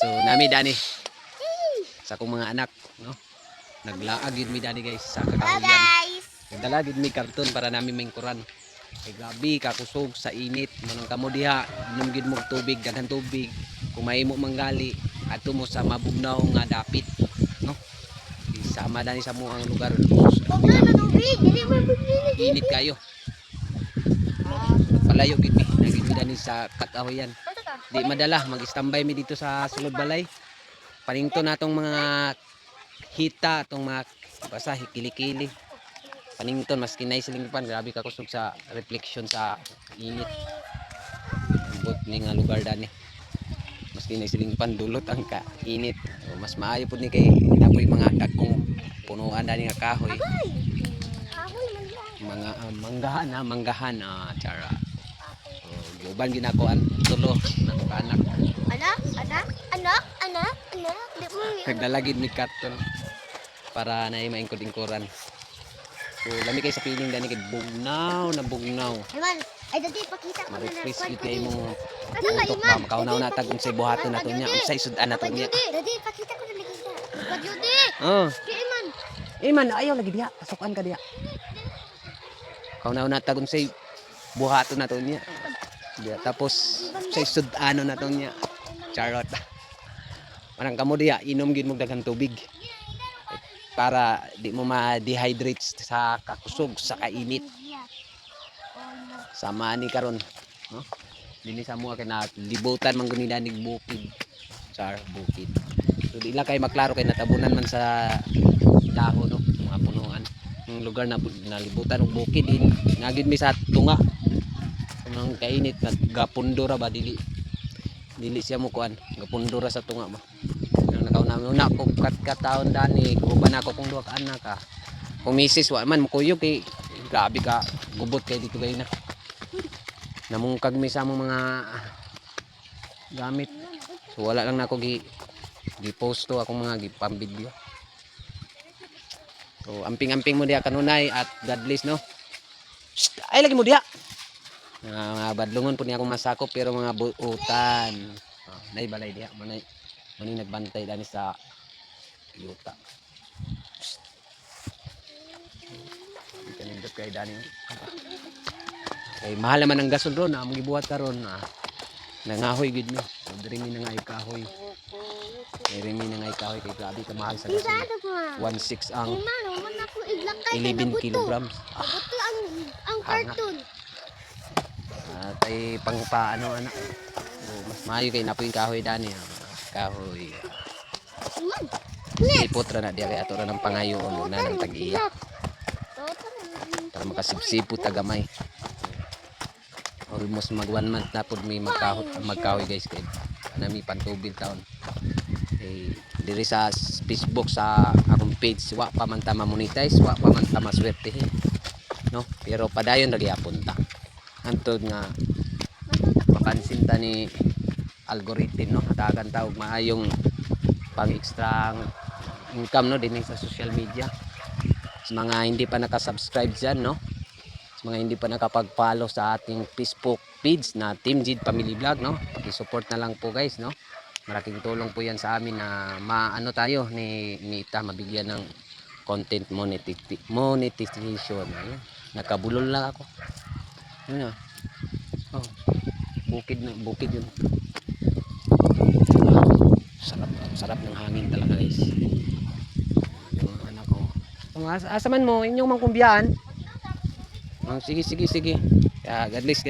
So nami dani sa akong mga anak, no? Naglaag yun mi dani guys sa kakahuyan. Nagdala gid mi karton para nami maingkuran. Kay gabi kakusog sa init, manang kamo diha, inom gid mo tubig, daghan tubig. Kung mahimo manggali adto mo sa mabugnaw nga dapit, no? Isama dani sa mo ang lugar. Init kayo. Palayo gid mi, nagid mi dani sa kakahuyan. Di madala, mag-standby mi dito sa sulod balay. Panington natong mga hita, atong mga basa kilikili. Panington mas kinay siling pan, grabe ka kusog sa reflection sa init. Ambot ni nga lugar dani. Mas kinay siling pan dulot ang kainit. O, mas maayo pud ni kay napoy mga dagkong punuan dani nga kahoy. Mga manggahan tsara. Uban ginakuan tulo na anak. Anak. Nagdalagid ni karton para na maingkod-ingkuran. So lami kay sa piling dani kay bugnaw na bugnaw. Ay dati pakita ko na. Ma-refresh gid kay mo utok ba makaunaw na tag unsay buhaton nato niya, unsay sudan nato niya. Dati pakita ko na lagi sa. Pagudi. Oh. Iman. Iman ayaw lagi diha, pasukan ka diha. Kaunaw na tag unsay buhaton nato niya. Diya tapos unsay sudan nato niya. Charot. Manang kamo diha inom gid mo daghang tubig. Para di mo ma-dehydrate sa kakusog sa kainit. Sama ni karon, no? Dili sa mo kay na libutan man guni danig bukid. Char bukid. So di lang kay maklaro kay natabunan man sa dahon no, mga punuan. Yung lugar na nalibutan og bukid din. Ngagid mi sa tunga. Nang kainit nagapundura ba dili. Dili siya mo kuan, gapundura sa tunga ba. Nakaw namin una ko kat-kataon dani guban ako kung duha ka anak ka. Kung misis wa man mukuyog kay grabe ka gubot kay dito gay na. Namungkag mi sa mga gamit. So wala lang nako gi-post to akong mga gipambidyo. So amping-amping mo diha kanunay at God bless no. Shh, ay lagi mo diha. Mga badlungon po niya akong masakop pero mga buutan. Nay balay diha manay mani nagbantay dani sa yuta. Kanindot kay dani. Kay mahal naman ang gasol ron, ang gibuhat karon. Nangahoy gid mi. Diri mi nangay kahoy. Diri mi nangay kahoy kay grabe ka mahal sa gasol. 1.6 ang 11 kilograms. Ang cartoon. Tay pangpaano anak. Mas maayo kay napoy kahoy dani. Kahoy. Sipot ra na diya kay ato ra ng pangayoon na ng tag-iya. Para makasipsipot tagamay. Almost mag 1 month na pud mi magkahoy guys kay nami pantubil taon. Diri sa Facebook sa akong page wa pa man ta ma-monetize, wa pa man ta maswerte. No? Pero padayon lagi apunta. Antod nga mapansin ta ni algorithm no, hatagan ta og maayong pang extra income no dinhi sa social media. Sa mga hindi pa naka-subscribe diyan no, sa mga hindi pa nakapag-follow sa ating Facebook page na Team Jid Family Vlog no, paki-support na lang po guys no. Malaking tulong po yan sa amin na maano tayo ni Ita mabigyan ng content monetization. Ayun. Nakabulol lang ako. Yun na. Oh. Bukid yun. Sarap ng hangin talaga guys. Yung anak ko. Asa man mo inyong mangkumbiyaan. Sige. Kaya God bless.